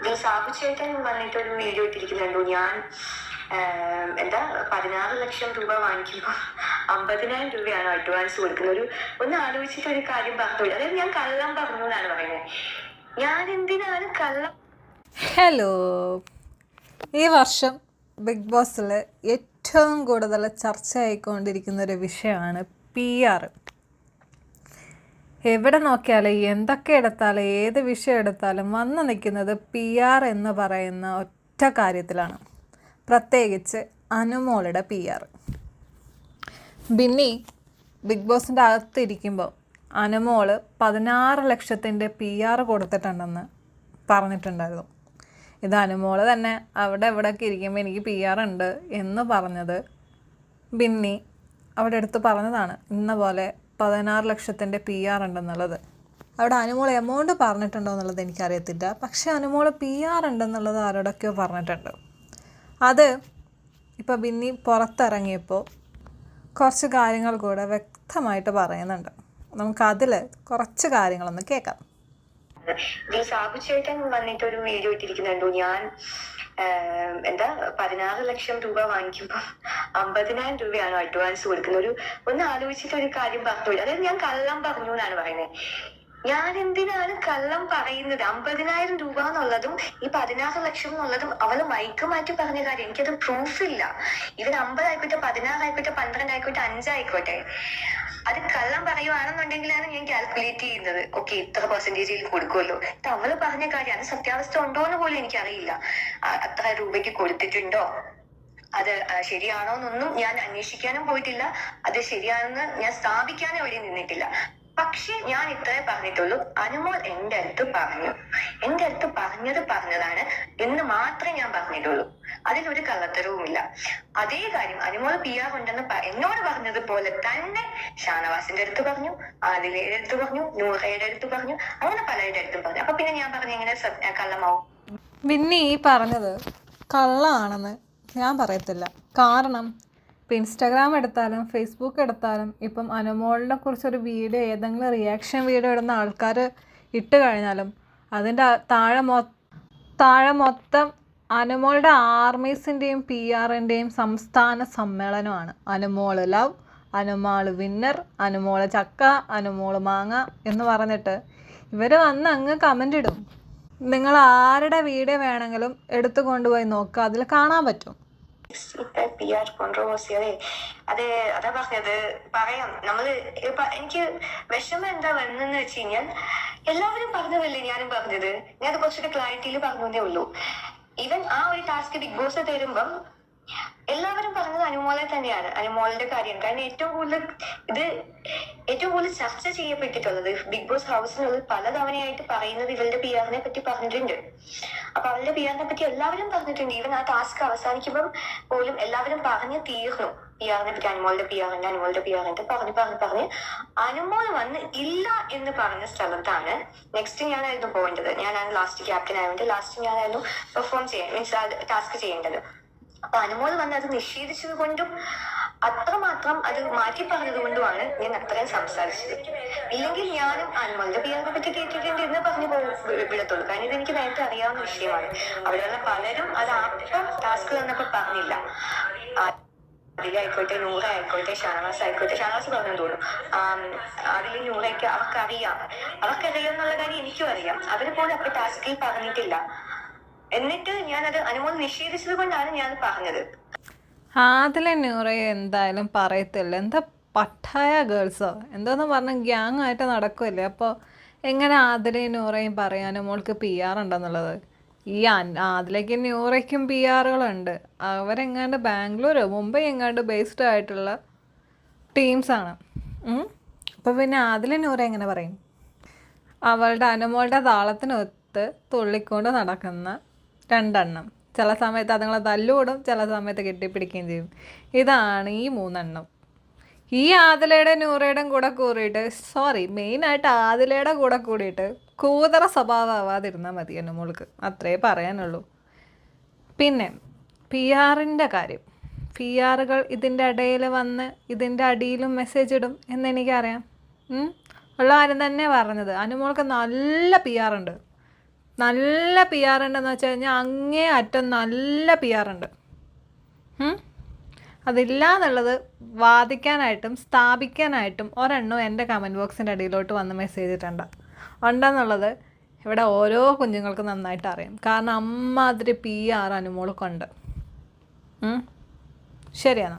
ഇത് സാബുചേട്ടൻ വന്നിട്ടൊരു വീഡിയോ ഇട്ടിരിക്കുന്നുണ്ടോ, ഞാൻ 16 ലക്ഷം രൂപ വാങ്ങിക്കുമ്പോൾ 50,000 രൂപയാണ് അഡ്വാൻസ് കൊടുക്കുന്നത്. ഒന്ന് ആലോചിച്ചിട്ട് ഒരു കാര്യം പറഞ്ഞു. അതായത് ഞാൻ കള്ളം പറഞ്ഞു എന്നാണ് പറയുന്നത്. ഞാൻ എന്തിനാണ് കള്ളം? ഹലോ, ഈ വർഷം ബിഗ് ബോസിൽ ഏറ്റവും കൂടുതൽ ചർച്ചയായിക്കൊണ്ടിരിക്കുന്ന ഒരു വിഷയമാണ് PR. എവിടെ നോക്കിയാലും എന്തൊക്കെ എടുത്താലും ഏത് വിഷയം എടുത്താലും വന്നു നിൽക്കുന്നത് PR എന്ന് പറയുന്ന ഒറ്റ കാര്യത്തിലാണ്. പ്രത്യേകിച്ച് അനുമോളുടെ PR. ബിന്നി ബിഗ് ബോസിൻ്റെ അകത്തിരിക്കുമ്പോൾ അനുമോൾ 16 ലക്ഷത്തിൻ്റെ PR കൊടുത്തിട്ടുണ്ടെന്ന് പറഞ്ഞിട്ടുണ്ടായിരുന്നു. ഇത് അനുമോൾ തന്നെ അവിടെ എവിടെയൊക്കെ ഇരിക്കുമ്പോൾ എനിക്ക് PR ഉണ്ട് എന്ന് പറഞ്ഞത് ബിന്നി അവിടെ എടുത്ത് പറഞ്ഞതാണ്. ഇന്ന പോലെ 16 ലക്ഷത്തിൻ്റെ PR ഉണ്ടെന്നുള്ളത്. അവിടെ അനുമോൾ എമൗണ്ട് പറഞ്ഞിട്ടുണ്ടോ എന്നുള്ളത് എനിക്കറിയത്തില്ല. പക്ഷേ അനുമോൾ PR ഉണ്ടെന്നുള്ളത് ആരോടൊക്കെയോ പറഞ്ഞിട്ടുണ്ട്. അത് ഇപ്പോൾ ബിന്നി പുറത്തിറങ്ങിയപ്പോൾ കുറച്ച് കാര്യങ്ങൾ കൂടെ വ്യക്തമായിട്ട് പറയുന്നുണ്ട്. നമുക്കതിൽ കുറച്ച് കാര്യങ്ങളൊന്ന് കേൾക്കാം. സാബുചേട്ടൻ വന്നിട്ടൊരു വീഡിയോ ഇട്ടിരിക്കുന്നുണ്ടോ, ഞാൻ 16 ലക്ഷം രൂപ വാങ്ങിക്കുമ്പോൾ 50,000 രൂപയാണ് അഡ്വാൻസ് കൊടുക്കുന്നത്. ഒന്ന് ആലോചിച്ചിട്ട് ഒരു കാര്യം പറഞ്ഞു. അതായത് ഞാൻ കള്ളം പറഞ്ഞു എന്നാണ് പറയുന്നത്. ഞാൻ എന്തിനാണ് കള്ളം പറയുന്നത്? 50,000 രൂപ എന്നുള്ളതും ഈ 16 ലക്ഷം എന്നുള്ളതും അവള് മൈക്ക് മാറ്റി പറഞ്ഞ കാര്യം. എനിക്കത് പ്രൂഫില്ല. ഇവർ 50 ആയിക്കോട്ടെ, 16 ആയിക്കോട്ടെ, 12 ആയിക്കോട്ടെ, 5 ആയിക്കോട്ടെ, അത് കള്ളം പറയുവാണെന്നുണ്ടെങ്കിലാണ് ഞാൻ കാൽക്കുലേറ്റ് ചെയ്യുന്നത്. ഓക്കെ, ഇത്ര പെർസെന്റേജിൽ കൊടുക്കുമല്ലോ. അവള് പറഞ്ഞ കാര്യം അത് സത്യാവസ്ഥ ഉണ്ടോ എന്ന് പോലും എനിക്കറിയില്ല. അത്ര രൂപയ്ക്ക് കൊടുത്തിട്ടുണ്ടോ, അത് ശരിയാണോ എന്നൊന്നും ഞാൻ അന്വേഷിക്കാനും പോയിട്ടില്ല. അത് ശരിയാണെന്ന് ഞാൻ സ്ഥാപിക്കാനും അവിടെ നിന്നിട്ടില്ല. പക്ഷെ ഞാൻ ഇത്രേ പറഞ്ഞിട്ടുള്ളൂ, അനുമോൾ എൻ്റെ അടുത്ത് പറഞ്ഞതാണ് എന്ന് മാത്രമേ ഞാൻ പറഞ്ഞിട്ടുള്ളൂ. അതിലൊരു കള്ളത്തരവുമില്ല. അതേ കാര്യം അനുമോൾ PR ഉണ്ടെന്ന് എന്നോട് പറഞ്ഞതുപോലെ തന്നെ ഷാനവാസിന്റെ അടുത്ത് പറഞ്ഞു, ആദിലയുടെ അടുത്ത് പറഞ്ഞു, നൂറയുടെ അടുത്ത് പറഞ്ഞു, അങ്ങനെ പലരുടെ അടുത്തും പറഞ്ഞു. അപ്പൊ പിന്നെ ഞാൻ പറഞ്ഞു എങ്ങനെ കള്ളമാവും? ബിന്നി ഈ പറഞ്ഞത് കള്ളമാണെന്ന് ഞാൻ പറയത്തില്ല. കാരണം ഇപ്പം Instagram എടുത്താലും ഫേസ്ബുക്ക് എടുത്താലും ഇപ്പം അനുമോളിനെ കുറിച്ചൊരു വീഡിയോ, ഏതെങ്കിലും റിയാക്ഷൻ വീഡിയോ ഇടുന്ന ആൾക്കാർ ഇട്ട് കഴിഞ്ഞാലും അതിൻ്റെ താഴെ മൊത്തം അനുമോളുടെ ആർമീസിൻ്റെയും PRൻ്റെയും സംസ്ഥാന സമ്മേളനമാണ്. അനുമോൾ ലവ്, അനുമോൾ വിന്നർ, അനുമോൾ ചക്ക, അനുമോൾ മാങ്ങ എന്ന് പറഞ്ഞിട്ട് ഇവർ വന്ന് അങ്ങ് കമൻ്റ് ഇടും. നിങ്ങൾ ആരുടെ വീഡിയോ വേണമെങ്കിലും എടുത്തു കൊണ്ടുപോയി നോക്കുക, അതിൽ കാണാൻ പറ്റും. PR controversy. അതാ പറഞ്ഞത്. പറയാം, എനിക്ക് വിഷമം എന്താ വന്നെന്ന് വെച്ച് കഴിഞ്ഞാൽ എല്ലാവരും പറഞ്ഞതല്ലേ ഞാനും പറഞ്ഞത്. ഞാൻ അത് കുറച്ചൊരു ക്ലാരിറ്റിയിൽ പറഞ്ഞതേ ഉള്ളൂ. ഈവൻ ആ ഒരു ടാസ്ക് ബിഗ് ബോസ് തരുമ്പം എല്ലാവരും പറഞ്ഞത് അനുമോളെ തന്നെയാണ്, അനുമോളുടെ കാര്യം. കാരണം ഏറ്റവും കൂടുതൽ ചർച്ച ചെയ്യപ്പെട്ടിട്ടുള്ളത് ബിഗ് ബോസ് ഹൗസിനുള്ളിൽ പലതവണയായിട്ട് പറയുന്നത് ഇവളുടെ PR-നെ പറ്റി പറഞ്ഞിട്ടുണ്ട്. അപ്പൊ അവളുടെ PR-നെ പറ്റി എല്ലാവരും പറഞ്ഞിട്ടുണ്ട്. ഈവൻ ആ ടാസ്ക് അവസാനിക്കുമ്പം പോലും എല്ലാവരും പറഞ്ഞു തീർന്നു PR-നെ പറ്റി. അനുമോളുടെ PR പറഞ്ഞ് അനുമോൾ വന്ന് ഇല്ല എന്ന് പറഞ്ഞ സ്ഥലത്താണ് നെക്സ്റ്റ് ഞാനായിരുന്നു പോകേണ്ടത്. ഞാനാണ് ലാസ്റ്റ് ക്യാപ്റ്റൻ ആയതുകൊണ്ട് ലാസ്റ്റ് ഞാനായിരുന്നു പെർഫോം ചെയ്യാൻ, മീൻസ് ആ ടാസ്ക് ചെയ്യേണ്ടത്. അപ്പൊ അനുമോൾ വന്ന് അത് നിഷേധിച്ചത് കൊണ്ടും അത്രമാത്രം അത് മാറ്റി പറഞ്ഞത് കൊണ്ടുമാണ് ഞാൻ അത്രയും സംസാരിച്ചത്. ഇല്ലെങ്കിൽ ഞാനും അനുമോളുടെ PR-നെ പറ്റി കേട്ടിട്ടുണ്ട് എന്ന് പറഞ്ഞു വിടത്തുള്ളൂ. കാരണം ഇത് എനിക്ക് നേരത്തെ അറിയാവുന്ന വിഷയമാണ്. അവിടെയുള്ള പലരും അത് ആർക്കും ടാസ്ക് തന്നപ്പോ പറഞ്ഞില്ല. അതിലായിക്കോട്ടെ, നൂറായിക്കോട്ടെ, ഷാനവാസ് ആയിക്കോട്ടെ, ഷാനവാസ് പറഞ്ഞു തോന്നുന്നു, അതിൽ നൂറയ്ക്ക് അവർക്കറിയാം എന്നുള്ള കാര്യം എനിക്കും അറിയാം. അവര് പോലും അപ്പൊ ടാസ്കിൽ പറഞ്ഞിട്ടില്ല. എന്നിട്ട് ഞാനത് അനുമോൾ നിഷേധിച്ചത് കൊണ്ടാണ് ഞാൻ പറഞ്ഞത്. ആദിലെ നൂറയെ എന്തായാലും പറയത്തില്ല. എന്താ പട്ടായ ഗേൾസോ എന്തോന്ന് പറഞ്ഞ ഗ്യാങ് ആയിട്ട് നടക്കുമല്ലേ. അപ്പോൾ എങ്ങനെ ആദിലയും നൂറയും പറയാനും മോൾക്ക് PR ഉണ്ടെന്നുള്ളത്? ഈ ആദിലേക്കും നൂറയ്ക്കും PRകളുണ്ട്. അവരെങ്ങാണ്ട് ബാംഗ്ലൂരോ മുംബൈ എങ്ങാണ്ട് ബേസ്ഡ് ആയിട്ടുള്ള ടീംസാണ്. അപ്പോൾ പിന്നെ ആദിലെ നൂറ എങ്ങനെ പറയും? അവളുടെ അനുമോളുടെ താളത്തിനൊത്ത് തുള്ളിക്കൊണ്ട് നടക്കുന്ന രണ്ടെണ്ണം. ചില സമയത്ത് അതുങ്ങളെ തല്ലുകൂടും, ചില സമയത്ത് കെട്ടിപ്പിടിക്കുകയും ചെയ്യും. ഇതാണ് ഈ 3 എണ്ണം. ഈ ആദിലയുടെ നൂറയുടെയും കൂടെ കൂടിയിട്ട്, മെയിനായിട്ട് ആദിലയുടെ കൂടെ കൂടിയിട്ട് കൂതറ സ്വഭാവമാവാതിരുന്നാൽ മതി അനുമോൾക്ക്. അത്രേ പറയാനുള്ളൂ. പിന്നെ PR-ൻ്റെ കാര്യം. PR-കൾ ഇതിൻ്റെ ഇടയിൽ വന്ന് ഇതിൻ്റെ അടിയിലും മെസ്സേജ് ഇടും എന്നെനിക്കറിയാം. ഉള്ള ആരും തന്നെ പറഞ്ഞത് അനുമോൾക്ക് നല്ല PR ഉണ്ട്. നല്ല പി ആർ ഉണ്ടെന്ന് വെച്ച് കഴിഞ്ഞാൽ അങ്ങേ അറ്റം നല്ല പി ആർ ഉണ്ട്. അതില്ല എന്നുള്ളത് വാദിക്കാനായിട്ടും സ്ഥാപിക്കാനായിട്ടും ഒരെണ്ണം എൻ്റെ കമൻറ്റ് ബോക്സിൻ്റെ അടിയിലോട്ട് വന്ന് മെസ്സേജ് ഇട്ടുണ്ട്. ഉണ്ടെന്നുള്ളത് ഇവിടെ ഓരോ കുഞ്ഞുങ്ങൾക്കും നന്നായിട്ട് അറിയാം. കാരണം അമ്മാതിരി പി ആർ അനുമോൾക്കുണ്ട്. ശരിയാണ്.